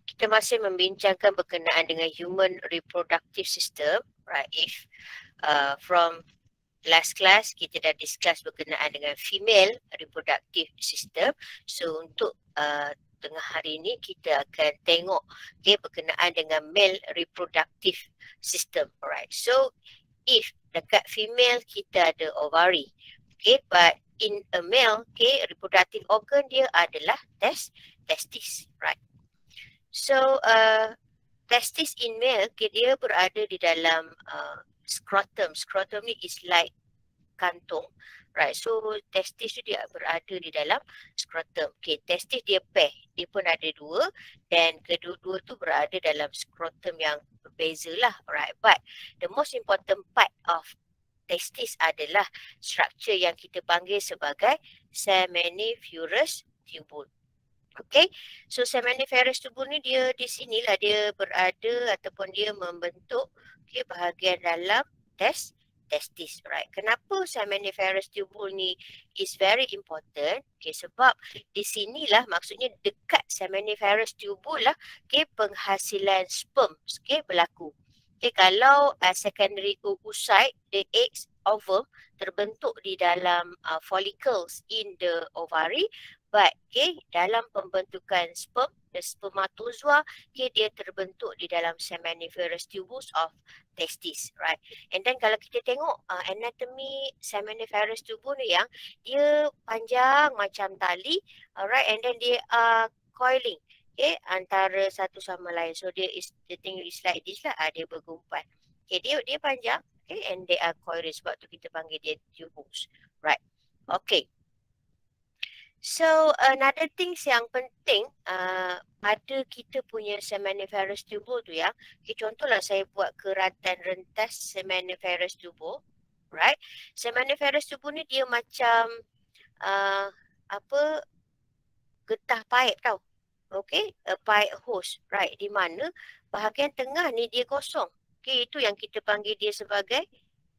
kita masih membincangkan berkenaan dengan human reproductive system, right? If from last class kita dah discuss berkenaan dengan female reproductive system. So untuk tengah hari ini kita akan tengok berkenaan dengan male reproductive system. Alright. So if dekat female kita ada ovary, but in a male, reproductive organ dia adalah testis, right? So testis in male, dia berada di dalam scrotum. Scrotum ni is like kantung, right? So testis tu dia berada di dalam scrotum. Testis dia pair, dia pun ada dua dan kedua-dua tu berada dalam scrotum yang berbeza lah, right? But the most important part of testis adalah struktur yang kita panggil sebagai seminiferous tubule. Okay, so seminiferous tubule ni dia di sinilah dia berada ataupun dia membentuk bahagian dalam testis, right? Kenapa seminiferous tubule ni is very important? Sebab di sinilah maksudnya dekat seminiferous tubule lah penghasilan sperm berlaku. Kalau secondary oocyte, the eggs ovum terbentuk di dalam follicles in the ovary, but dalam pembentukan sperm, the spermatozoa, dia terbentuk di dalam seminiferous tubules of testis, right? And then kalau kita tengok anatomy seminiferous tubule ni yang dia panjang macam tali, alright, and then dia coiling antara satu sama lain. So dia thing is like this lah, dia bergumpan. Dia panjang, and they are coiled, sebab tu kita panggil dia tubules, right? Okay. So another things yang penting pada kita punya seminiferous tubule tu yang, contohlah saya buat keratan rentas seminiferous tubule, right? Seminiferous tubule ni dia macam getah paip tau. Okay, a pipe hose, right? Di mana bahagian tengah ni dia kosong. Itu yang kita panggil dia sebagai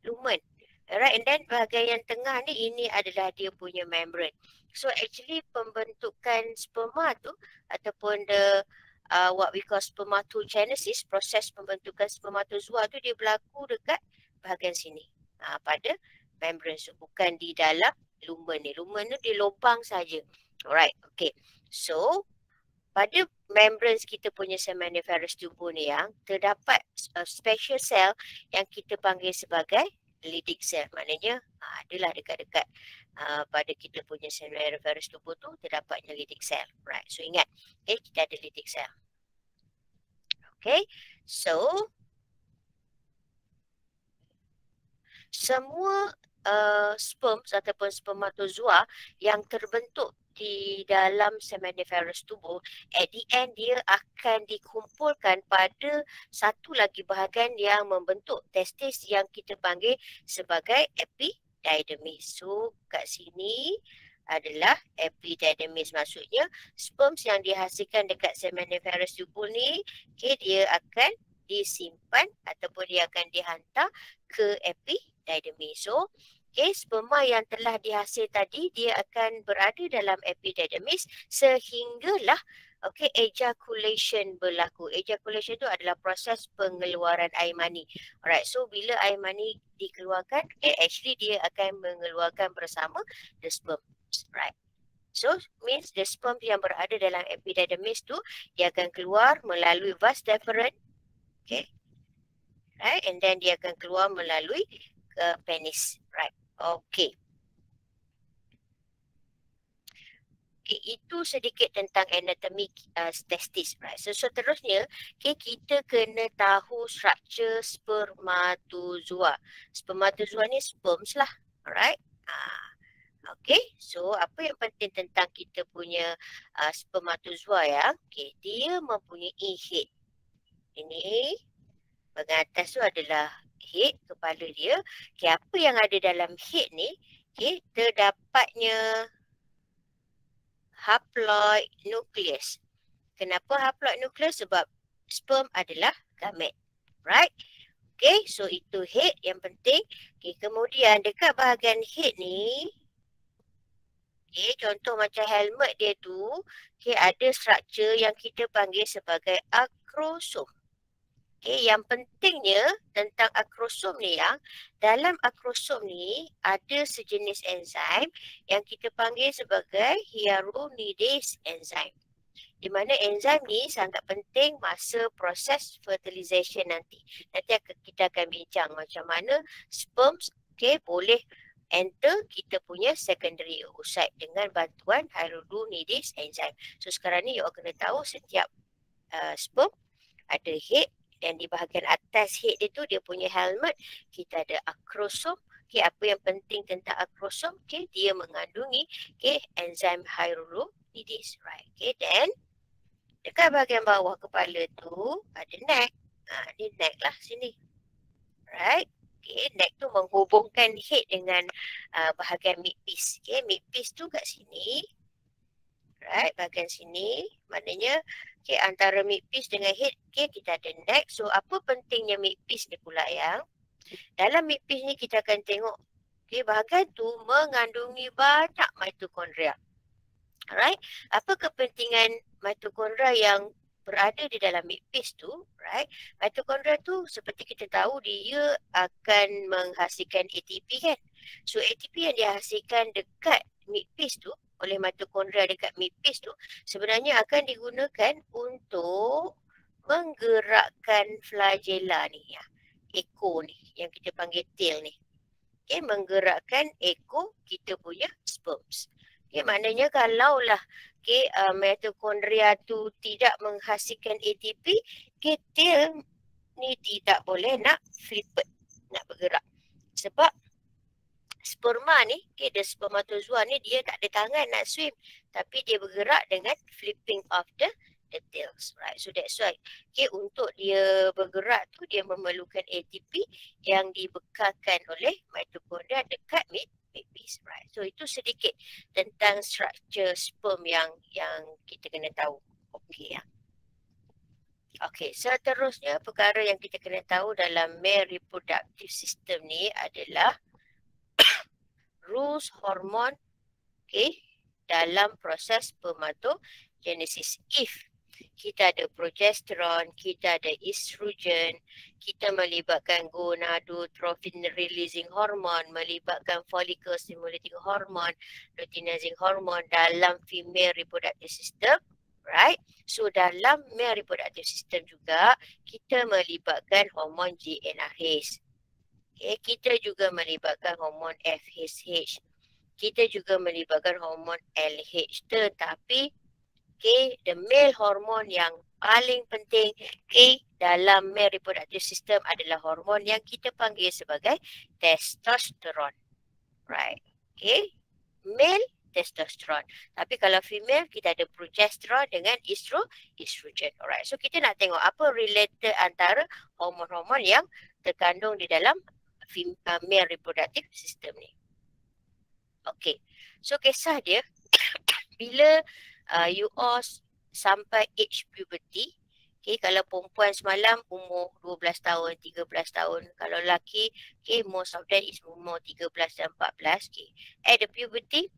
lumen. Alright, and then bahagian yang tengah ni, ini adalah dia punya membrane. So actually pembentukan sperma tu ataupun the what we call spermatogenesis, proses pembentukan spermatozoa tu dia berlaku dekat bahagian sini. Pada membrane, so bukan di dalam lumen ni. Lumen tu di lubang saja. Alright, okay. So pada membranes kita punya seminiferous tubule ni yang terdapat special cell yang kita panggil sebagai Leydig cell. Maknanya adalah dekat-dekat pada kita punya seminiferous tubule tu terdapatnya Leydig cell. Right. So ingat, kita ada Leydig cell. Okay. So semua sperms ataupun spermatozoa yang terbentuk di dalam seminiferous tubule, at the end dia akan dikumpulkan pada satu lagi bahagian yang membentuk testis yang kita panggil sebagai epididymis. So kat sini adalah epididymis, maksudnya sperms yang dihasilkan dekat seminiferous tubule ni, dia akan disimpan ataupun dia akan dihantar ke epididymis. So sperma yang telah dihasil tadi dia akan berada dalam epididymis sehinggalah ejaculation berlaku. Ejaculation tu adalah proses pengeluaran air mani. Alright, so bila air mani dikeluarkan, actually dia akan mengeluarkan bersama the sperm. Right. So means the sperm yang berada dalam epididymis tu dia akan keluar melalui vas deferens. Right, and then dia akan keluar melalui penis. Right. Okay. Itu sedikit tentang anatomi testis. Right. So seterusnya, kita kena tahu struktur spermatozoa. Spermatozoa ni sperms lah. Alright. Okay. So apa yang penting tentang kita punya spermatozoa ya? Dia mempunyai head. Ini bahagian atas tu adalah head, kepala dia. Apa yang ada dalam head ni, terdapatnya haploid nucleus. Kenapa haploid nucleus? Sebab sperm adalah gamet. Right? Okay, so itu head yang penting. Kemudian dekat bahagian head ni, Okay, contoh macam helmet dia tu, okay, ada struktur yang kita panggil sebagai akrosom. Okay, yang pentingnya tentang akrosom ni yang dalam akrosom ni ada sejenis enzim yang kita panggil sebagai hyaluronidase enzim. Di mana enzim ni sangat penting masa proses fertilization nanti. Nanti kita akan bincang macam mana sperm boleh enter kita punya secondary oocyte dengan bantuan hyaluronidase enzim. So sekarang ni you all kena tahu setiap sperm ada head dan di bahagian atas head dia tu dia punya helmet kita ada akrosom. Okay, apa yang penting tentang akrosom? Okay, dia mengandungi enzim hyaluronidase. Right. Okay, then dekat bahagian bawah kepala tu ada neck. Ni neck lah sini. Right. Okay, neck tu menghubungkan head dengan bahagian midpiece. Okay, midpiece tu kat sini. Right, bahagian sini. Maknanya antara midpiece dengan head, kita ada neck. So, apa pentingnya midpiece ni pula yang? Dalam midpiece ni kita akan tengok bahagian tu mengandungi banyak mitokondria. Alright, apa kepentingan mitokondria yang berada di dalam midpiece tu? Right, mitokondria tu seperti kita tahu dia akan menghasilkan ATP kan. So ATP yang dihasilkan dekat midpiece tu oleh mitokondria dekat midpiece tu sebenarnya akan digunakan untuk menggerakkan flagella ni ya. Echo ni yang kita panggil tail ni. Okay, menggerakkan echo kita punya sperms. Okay, maknanya kalaulah mitokondria tu tidak menghasilkan ATP, tail ni tidak boleh nak flipet, nak bergerak. Sebab sperma ni, the spermatozoa ni dia tak ada tangan nak swim, tapi dia bergerak dengan flipping of the tails, right? So that's why, untuk dia bergerak tu dia memerlukan ATP yang dibekalkan oleh mitokondria dekat midpiece, right? So itu sedikit tentang struktur sperm yang kita kena tahu. Okey ya. Okey, seterusnya perkara yang kita kena tahu dalam male reproductive system ni adalah rules hormon dalam proses spermatogenesis. If kita ada progesteron, kita ada estrogen, kita melibatkan gonadotropin releasing hormone, melibatkan follicle stimulating hormone, luteinizing hormone dalam female reproductive system, right? So dalam male reproductive system juga kita melibatkan hormon GnRH. Kita juga melibatkan hormon FSH. Kita juga melibatkan hormon LH. Tetapi the male hormon yang paling penting dalam male reproductive system adalah hormon yang kita panggil sebagai testosteron. Right. Male testosteron. Tapi kalau female kita ada progesteron dengan estrogen. Alright. So kita nak tengok apa related antara hormon-hormon yang terkandung di dalam male reproductive system ni. Okay. So kisah dia bila you all sampai age puberty, kalau perempuan semalam umur 12 tahun, 13 tahun, kalau lelaki, most of them is umur 13 dan 14. At the puberty,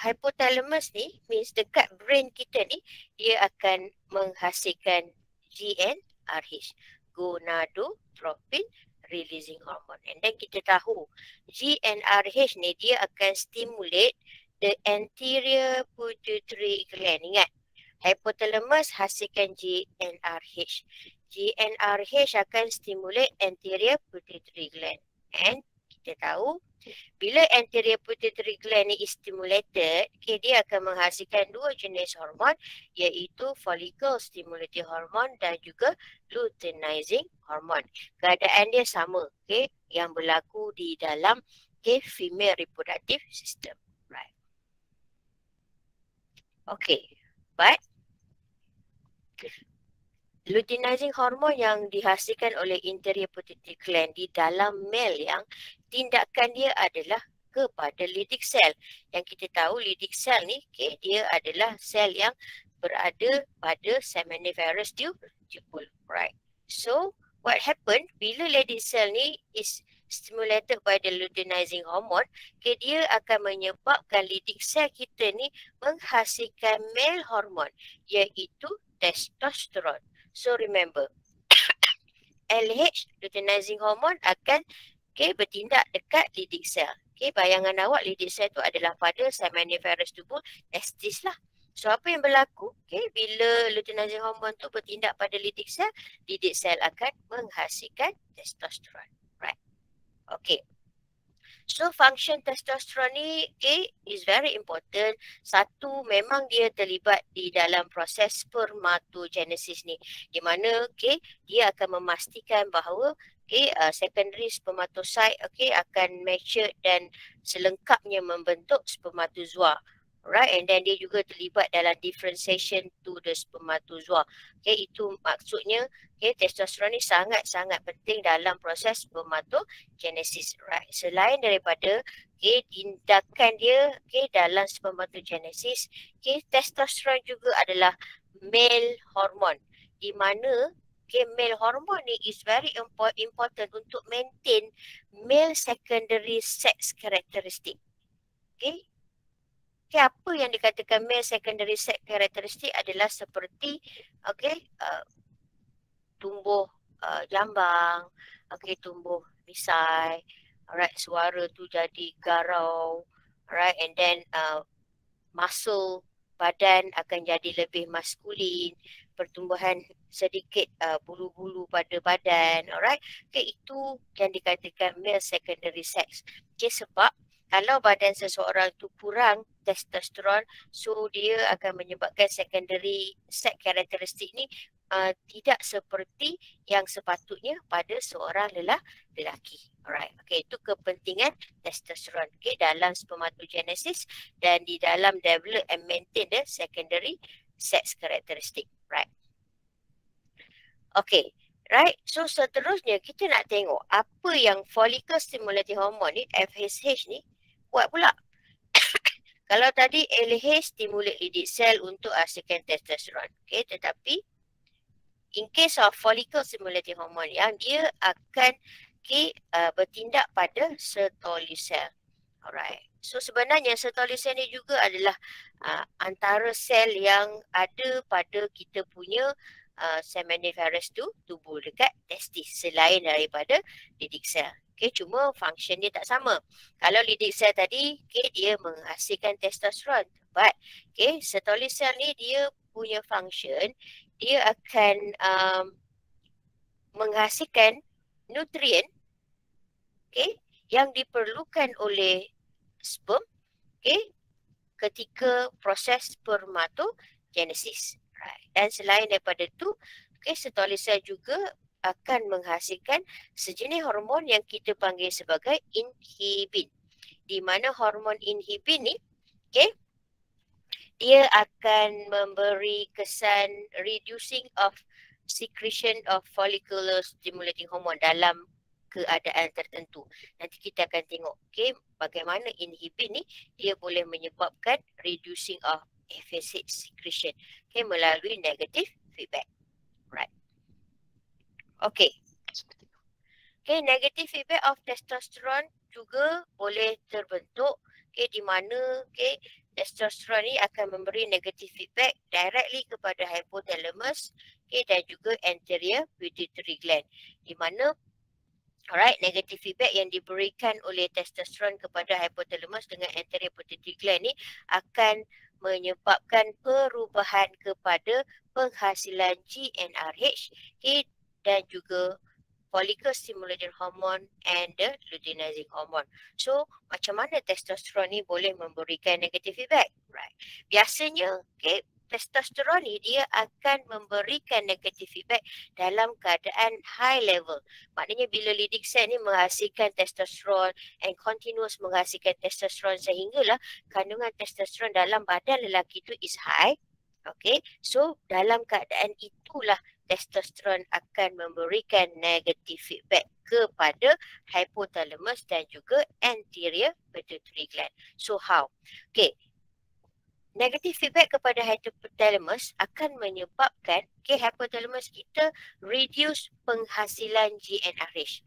hypothalamus ni means dekat brain kita ni, dia akan menghasilkan GnRH, gonadotropin releasing hormone. And then kita tahu GnRH ni dia akan stimulate the anterior pituitary gland. Ingat, hypothalamus hasilkan GnRH. GnRH akan stimulate anterior pituitary gland. And kita tahu bila anterior pituitary gland ni is stimulated, dia akan menghasilkan dua jenis hormon iaitu follicle stimulating hormone dan juga luteinizing hormone. Keadaan dia sama yang berlaku di dalam female reproductive system. Right. Okay, but luteinizing hormone yang dihasilkan oleh anterior pituitary gland di dalam male yang tindakan dia adalah kepada Leydig cell. Yang kita tahu Leydig cell ni dia adalah sel yang berada pada seminiferous tubule, right? So what happened bila Leydig cell ni is stimulated by the luteinizing hormone, okay, dia akan menyebabkan Leydig cell kita ni menghasilkan male hormone iaitu testosteron. So remember, LH, luteinizing hormone, akan bertindak dekat Leydig cell. Bayangan awak Leydig cell tu adalah pada seminiferous tubuh testis lah. So apa yang berlaku? Bila luteinizing hormone tu bertindak pada Leydig cell akan menghasilkan testosteron. Right. Okay. So function testosteron ni is very important. Satu, memang dia terlibat di dalam proses spermatogenesis ni, di mana dia akan memastikan bahawa secondary spermatocyte akan mature dan selengkapnya membentuk spermatozoa. Right, and then dia juga terlibat dalam differentiation to the spermatozoa. Itu maksudnya testosteron ni sangat-sangat penting dalam proses spermatogenesis. Right, selain daripada tindakan dia dalam spermatogenesis, testosteron juga adalah male hormone, di mana male hormone ni is very important untuk maintain male secondary sex characteristic. Apa yang dikatakan male secondary sex characteristic adalah seperti tumbuh jambang, tumbuh misai, alright, suara tu jadi garau, alright, and then muscle badan akan jadi lebih maskulin, pertumbuhan sedikit bulu-bulu pada badan, alright. Itu yang dikatakan male secondary sex. Sebab kalau badan seseorang tu kurang testosteron, so dia akan menyebabkan secondary sex karakteristik ni tidak seperti yang sepatutnya pada seorang lelaki. Alright. Itu kepentingan testosteron dalam spermatogenesis dan di dalam develop and maintain the secondary sex karakteristik. Right. Right. So seterusnya kita nak tengok apa yang follicle stimulating hormone ni, FSH ni, buat pula. Kalau tadi LH stimulate Leydig cell untuk hasilkan testosteron. Tetapi in case of follicle stimulating hormone yang dia akan bertindak pada Sertoli cell. Alright. So sebenarnya Sertoli cell ni juga adalah antara sel yang ada pada kita punya seminiferous tubuh dekat testis selain daripada Leydig cell. Cuma function dia tak sama. Kalau Leydig cell tadi dia menghasilkan testosteron, but Sertoli cell ni dia punya function, dia akan menghasilkan nutrien yang diperlukan oleh sperm ketika proses spermatogenesis. Right. Dan selain daripada tu, Sertoli cell juga akan menghasilkan sejenis hormon yang kita panggil sebagai inhibin. Di mana hormon inhibin ni dia akan memberi kesan reducing of secretion of follicular stimulating hormone dalam keadaan tertentu. Nanti kita akan tengok bagaimana inhibin ni dia boleh menyebabkan reducing of FSH secretion melalui negative feedback. Right. Negative feedback of testosterone juga boleh terbentuk di mana testosterone ni akan memberi negative feedback directly kepada hypothalamus dan juga anterior pituitary gland, di mana alright, negative feedback yang diberikan oleh testosterone kepada hypothalamus dengan anterior pituitary gland ni akan menyebabkan perubahan kepada penghasilan GnRH dan juga follicle stimulating hormone and the luteinizing hormone. So, macam mana testosteron ni boleh memberikan negative feedback? Right. Biasanya, testosteron ni dia akan memberikan negative feedback dalam keadaan high level. Maknanya bila Leydig cell ni menghasilkan testosteron and continuous menghasilkan testosteron sehinggalah kandungan testosteron dalam badan lelaki tu is high. So dalam keadaan itulah testosteron akan memberikan negative feedback kepada hypothalamus dan juga anterior pituitary gland. So how? Negative feedback kepada hypothalamus akan menyebabkan hypothalamus kita reduce penghasilan GnRH.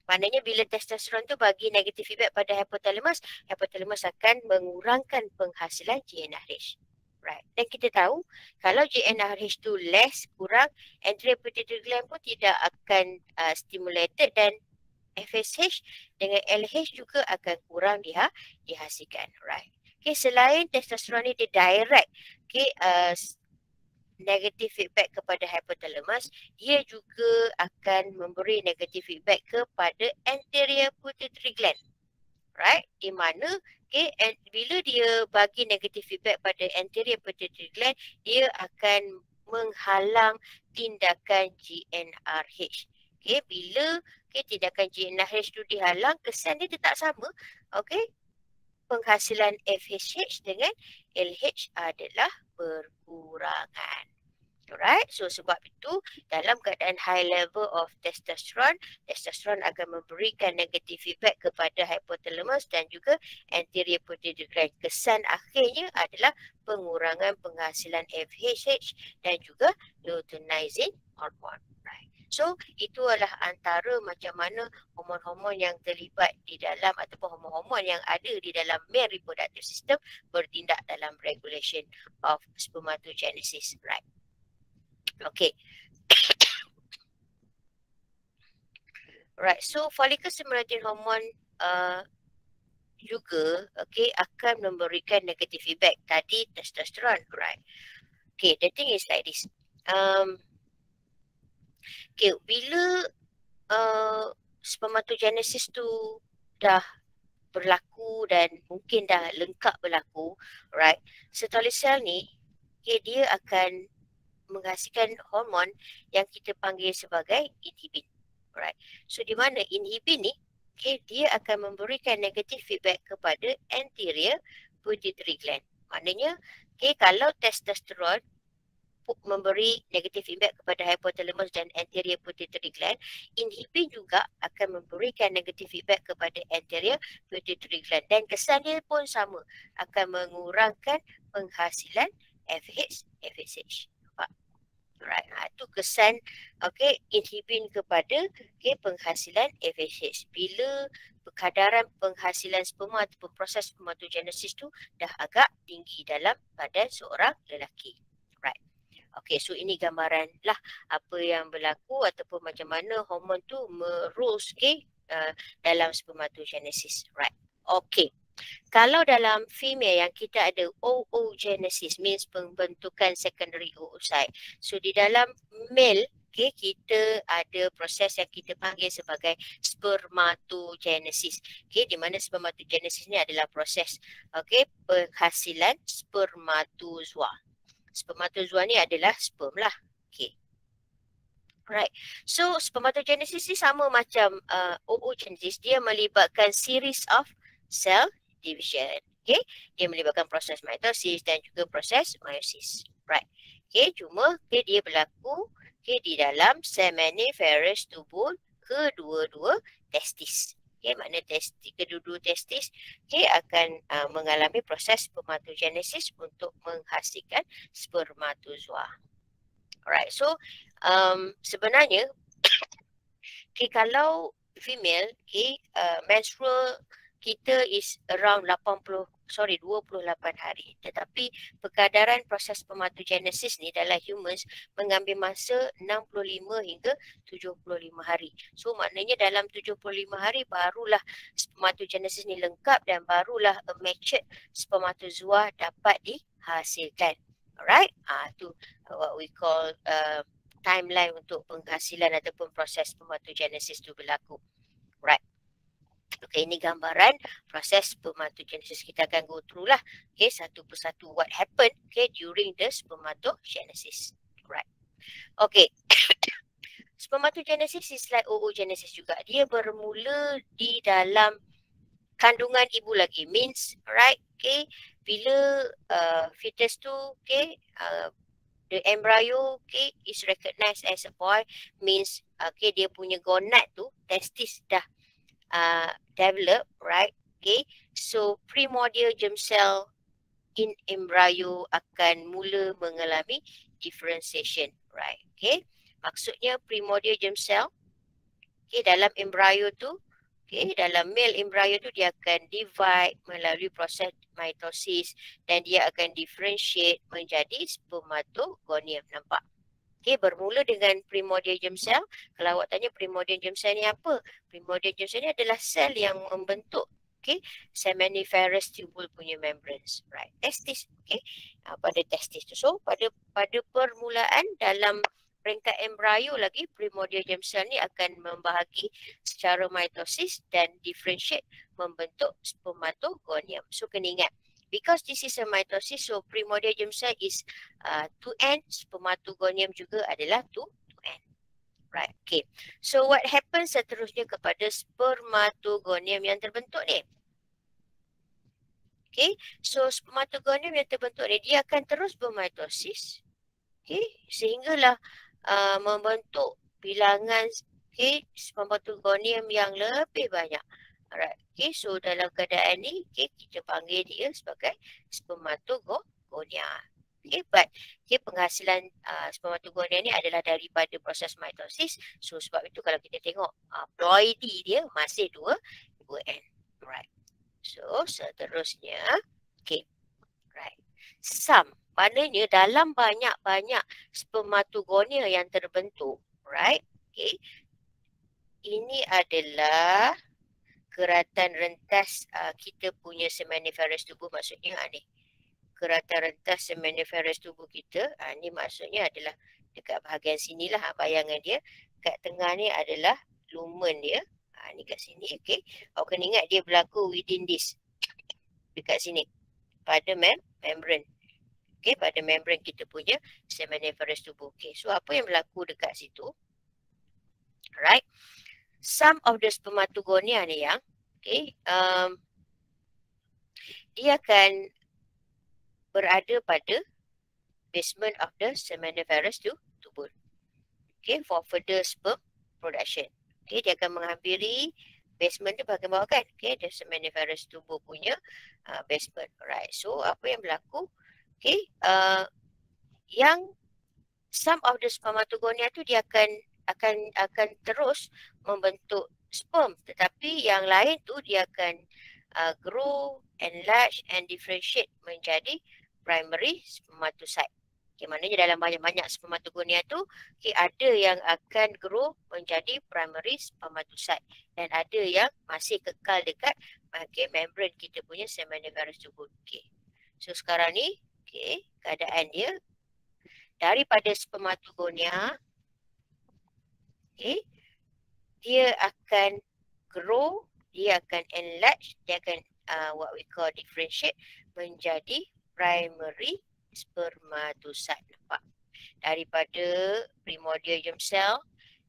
Maknanya bila testosteron tu bagi negative feedback pada hypothalamus, hypothalamus akan mengurangkan penghasilan GnRH. Right. Dan kita tahu kalau GnRH tu less, kurang, anterior pituitary gland pun tidak akan stimulated dan FSH dengan LH juga akan kurang dihasilkan. Right. Okay, selain testosteron ni dia direct negative feedback kepada hypothalamus, dia juga akan memberi negative feedback kepada anterior pituitary gland. Right? Di mana bila dia bagi negative feedback pada anterior pituitary gland, dia akan menghalang tindakan GnRH. Bila tindakan GnRH tu dihalang, kesan dia tetap sama. Penghasilan FSH dengan LH adalah berkurangan. Alright, so sebab itu dalam keadaan high level of testosterone akan memberikan negative feedback kepada hypothalamus dan juga anterior pituitary gland. Kesan akhirnya adalah pengurangan penghasilan FSH dan juga luteinizing hormone. Right. So itu adalah antara macam mana hormon-hormon yang terlibat di dalam ataupun hormon-hormon yang ada di dalam male reproductive system bertindak dalam regulation of spermatogenesis. Right. Okay. Right. So follicle stimulating hormone juga akan memberikan negative feedback. Tadi testosteron, right? Okay, the thing is like this. Bila spermatogenesis tu dah berlaku dan mungkin dah lengkap berlaku, right? Setolis sel ni, dia akan menghasilkan hormon yang kita panggil sebagai inhibin. Right. So di mana inhibin ni, dia akan memberikan negative feedback kepada anterior pituitary gland. Maknanya, kalau testosteron memberi negative feedback kepada hypothalamus dan anterior pituitary gland, inhibin juga akan memberikan negative feedback kepada anterior pituitary gland. Dan kesan dia pun sama, akan mengurangkan penghasilan FSH. Right. Itu kesan inhibin kepada penghasilan FSH. Bila kadaran penghasilan sperma ataupun proses spermatogenesis tu dah agak tinggi dalam badan seorang lelaki. Right. Okay, so ini gambaran lah apa yang berlaku ataupun macam mana hormon tu merules dalam spermatogenesis. Right. Okay. Kalau dalam female yang kita ada oogenesis, means pembentukan secondary oocyte. So di dalam male, kita ada proses yang kita panggil sebagai spermatogenesis. Di mana spermatogenesis ni adalah proses penghasilan spermatozoa. Spermatozoa ni adalah sperm lah. Right. So spermatogenesis ni sama macam oogenesis, dia melibatkan series of cell division. Dia melibatkan proses mitosis dan juga proses meiosis. Right. Cuma dia berlaku di dalam seminiferous tubule kedua-dua testis. Mana kedua-dua testis akan mengalami proses spermatogenesis untuk menghasilkan spermatozoa. Alright. So sebenarnya kalau female menstrual kita is around 28 hari. Tetapi perkadaran proses spermatogenesis ni dalam humans mengambil masa 65 hingga 75 hari. So maknanya dalam 75 hari barulah spermatogenesis ni lengkap dan barulah a matured spermatozoa dapat dihasilkan. Alright? Itu what we call timeline untuk penghasilan ataupun proses spermatogenesis tu berlaku. Right. Okay, ini gambaran proses spermatogenesis. Kita akan go through lah satu persatu what happened during the spermatogenesis. Right. Okay. Spermatogenesis is like oogenesis juga. Dia bermula di dalam kandungan ibu lagi. Means, right, bila fetus tu, the embryo, is recognized as a boy, means, dia punya gonad tu, testis dah develop, right? So primordial germ cell in embryo akan mula mengalami differentiation, right? Maksudnya primordial germ cell Okay, dalam embrio tu, okay, dalam male embrio tu dia akan divide melalui proses mitosis dan dia akan differentiate menjadi spermatogonium. Nampak? Okay, bermula dengan primordial germ cell. Kalau awak tanya primordial germ cell ni apa? Primordial germ cell ni adalah sel yang membentuk seminiferous tubule punya membranes, right? Testis, okay? Pada testis tu. So pada permulaan dalam peringkat embrio lagi, primordial germ cell ni akan membahagi secara mitosis dan differentiate membentuk spermatogonium. So kena ingat, because this is a mitosis, so primordial germ cell is 2N, spermatogonium juga adalah 2N. Right, okay. So what happens seterusnya kepada spermatogonium yang terbentuk ni? Okay, so spermatogonium yang terbentuk ni dia akan terus bermitosis, okay, sehinggalah membentuk bilangan spermatogonium yang lebih banyak. Alright, okay, so dalam keadaan ni, okay, kita panggil dia sebagai spermatogonia. Okay, but penghasilan spermatogonia ni adalah daripada proses mitosis. So sebab itu kalau kita tengok ploidy dia masih 2N. Right. So seterusnya, okay, right. Some, maknanya dalam banyak-banyak spermatogonia yang terbentuk, right? Okay. Ini adalah keratan rentas kita punya seminiferous tubuh, maksudnya ni. Keratan rentas seminiferous tubuh kita, ni maksudnya adalah dekat bahagian sinilah bayangan dia. Kat tengah ni adalah lumen dia. Ni kat sini, okay. Awak kena ingat dia berlaku within this. Dekat sini. Pada membrane. Okay, pada membrane kita punya seminiferous tubuh. Okay, so apa yang berlaku dekat situ? Right. Some of the spermatogonia ni yang, okay, dia akan berada pada basement of the seminiferous tubule. Okay, for further sperm production. Okay, dia akan menghampiri basement tu bahagian bawah kan. Okay, the seminiferous tubuh punya basement. Right. So apa yang berlaku? Okay, yang some of the spermatogonia tu dia akan terus membentuk sperm, tetapi yang lain tu dia akan grow, enlarge and differentiate menjadi primary spermatocyte. Okay, maknanya dalam banyak-banyak spermatogonia tu, okay, ada yang akan grow menjadi primary spermatocyte dan ada yang masih kekal dekat membrane kita punya seminiferous tubuh. Okay. So sekarang ni, okay, keadaan dia daripada spermatogonia, okay, dia akan grow, dia akan enlarge, dia akan what we call differentiate menjadi primary spermatocyte. Nampak? Daripada primordial germ cell,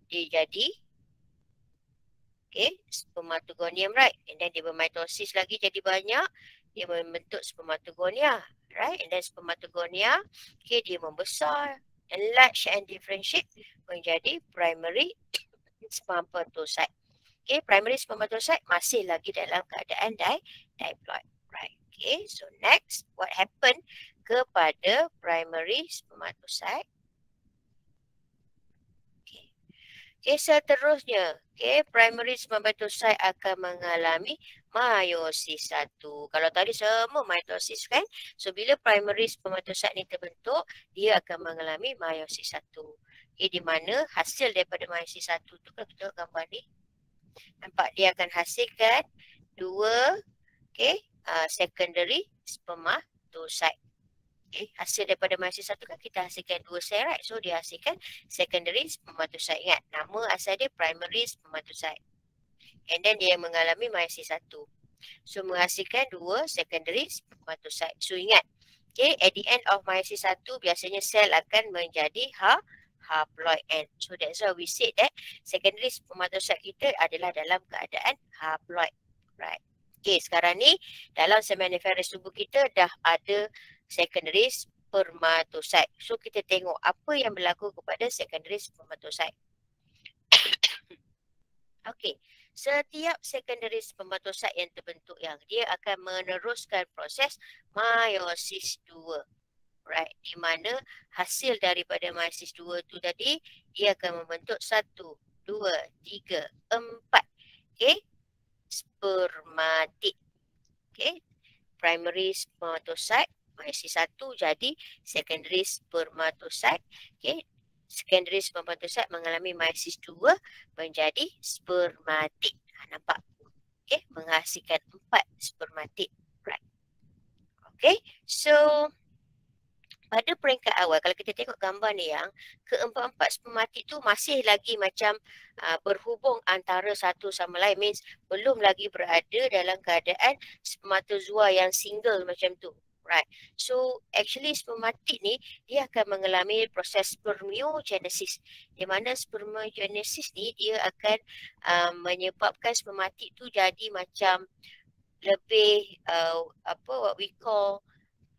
dia jadi spermatogonium, right? And then dia bermitosis lagi jadi banyak, dia membentuk spermatogonia, right? And then spermatogonia, okay, dia membesar, enlarge and differentiate menjadi primary spermatocyte. Okay, primary spermatocyte masih lagi dalam keadaan diploid, right? Okay, so next, what happened kepada primary spermatocyte? Okay, seterusnya, okay, primary spermatocyte akan mengalami meiosis 1. Kalau tadi semua mitosis kan? So, bila primary spermatocyte ni terbentuk, dia akan mengalami meiosis 1. Okay, di mana hasil daripada meiosis 1 tu, kalau kita tengok gambar ni, nampak dia akan hasilkan 2 secondary spermatocyte. Okay, hasil daripada meiosis 1 kan kita hasilkan 2 sel, right? So dia hasilkan secondary spermatocyte. Ingat, nama asal dia primary spermatocyte. And then dia mengalami meiosis 1. So menghasilkan 2 secondary spermatocyte. So ingat, okay, at the end of meiosis 1 biasanya sel akan menjadi haploid end. So that's why we said that secondary spermatocyte kita adalah dalam keadaan haploid, right? Okay, sekarang ni dalam seminiferous tubuh kita dah ada secondary spermatocyte. So kita tengok apa yang berlaku kepada secondary spermatocyte. Okay, setiap secondary spermatocyte yang terbentuk yang dia akan meneruskan proses meiosis 2. Right, di mana hasil daripada meiosis 2 tu tadi dia akan membentuk 1, 2, 3, 4. Okay. Spermatid. Okay. Primary spermatocyte masih 1 jadi secondary spermatocyte. Okay. Secondary spermatocyte mengalami meiosis 2 menjadi spermatid. Nampak? Okay. Menghasilkan 4 spermatid. Right. Okay. So pada peringkat awal, kalau kita tengok gambar ni yang keempat-empat spermatid tu masih lagi macam berhubung antara satu sama lain. Means belum lagi berada dalam keadaan spermatozoa yang single macam tu. Right. So actually spermatid ni dia akan mengalami proses spermiogenesis. Di mana spermiogenesis ni dia akan menyebabkan spermatid tu jadi macam lebih what we call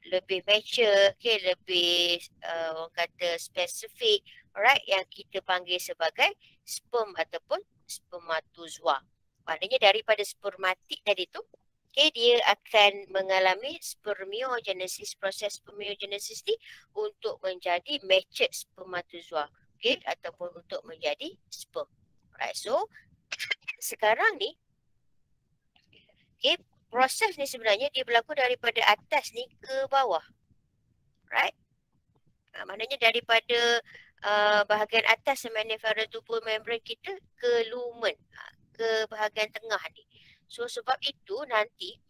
lebih mature, okay, lebih orang kata spesifik, alright, yang kita panggil sebagai sperm ataupun spermatozoa. Maknanya daripada spermatid tadi tu, okay, dia akan mengalami spermiogenesis, proses spermiogenesis ni untuk menjadi matured spermatozoa, okay, ataupun untuk menjadi sperm. Alright, so sekarang ni, okay, proses ni sebenarnya dia berlaku daripada atas ni ke bawah. Right? Maknanya daripada bahagian atas seminiferous tubuh membran kita ke lumen, ke bahagian tengah ni. So sebab itu nanti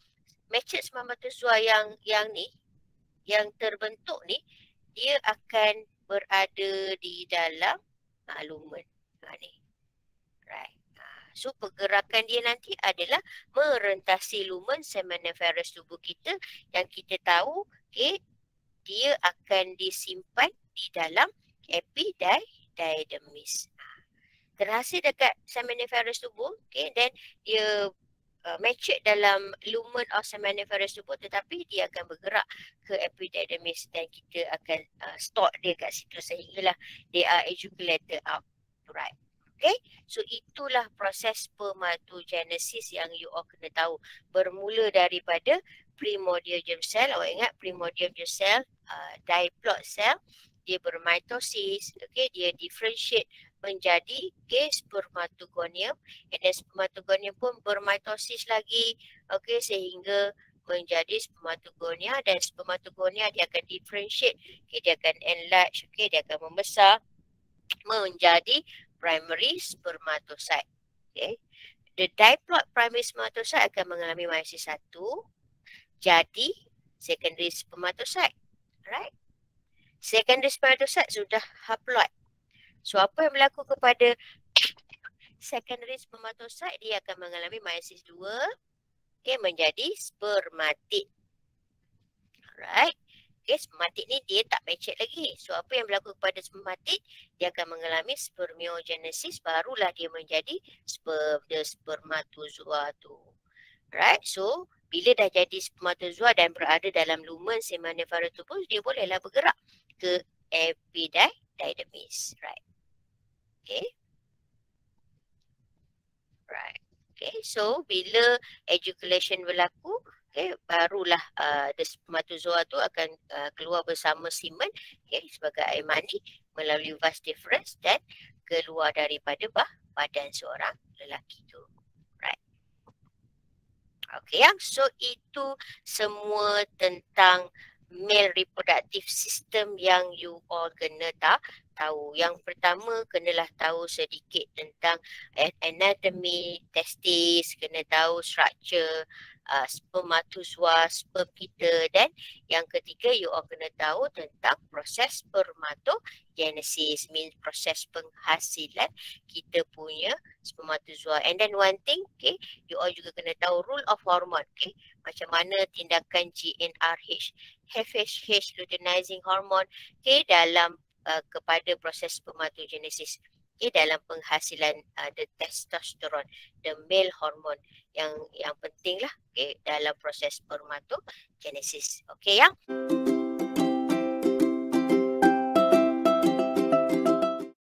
matured spermatozoa yang ni, yang terbentuk ni, dia akan berada di dalam lumen. Ni. Right. So pergerakan dia nanti adalah merentasi lumen seminiferous tubuh kita yang kita tahu, okay, dia akan disimpan di dalam epididymis. Terhasil dekat seminiferous tubuh, okay, dan dia matured dalam lumen of seminiferous tubuh, tetapi dia akan bergerak ke epididymis dan kita akan store dia kat situ sehinggalah they are ejaculated out. Right. Okay, so itulah proses spermatogenesis yang you all kena tahu. Bermula daripada primordial germ cell. Awak ingat primordial germ cell, diplot cell, dia bermitosis, okay, dia differentiate menjadi, okay, spermatogonium, and then spermatogonium pun bermitosis lagi, okay, sehingga menjadi spermatogonia, dan spermatogonia dia akan differentiate, okay, dia akan enlarge, okay, dia akan membesar menjadi primary spermatocyte. Okay. The diplot primary spermatocyte akan mengalami meiosis 1 jadi secondary spermatocyte. Right? Secondary spermatocyte sudah haploid. So apa yang berlaku kepada secondary spermatocyte? Dia akan mengalami meiosis 2, okay, menjadi spermatid. Alright. Okay, spermatid ni dia tak matured lagi. So apa yang berlaku kepada spermatid? Dia akan mengalami spermiogenesis, barulah dia menjadi spermatozoa tu. Right? So bila dah jadi spermatozoa dan berada dalam lumen seminiferous tubuh, dia bolehlah bergerak ke epididymis. Right? Okay. Right. Okay. So bila ejaculation berlaku, okay, barulah the spermatozoa tu akan keluar bersama semen, okay, sebagai air mani melalui vas deferens dan keluar daripada badan seorang lelaki tu. Right. Okay, so itu semua tentang male reproductive system yang you all kena tahu. Yang pertama, kenalah tahu sedikit tentang anatomy, testis, kena tahu structure spermatozoa, sperm kita, dan yang ketiga you all kena tahu tentang proses spermatogenesis, means proses penghasilan kita punya spermatozoa. And then one thing, okay, you all juga kena tahu rule of hormone, okay, macam mana tindakan GnRH, FSH, luteinizing hormone, okay, dalam kepada proses spermatogenesis, okay, dalam penghasilan the testosterone, the male hormone yang penting lah, okay, dalam proses spermatogenesis. Okay, ya.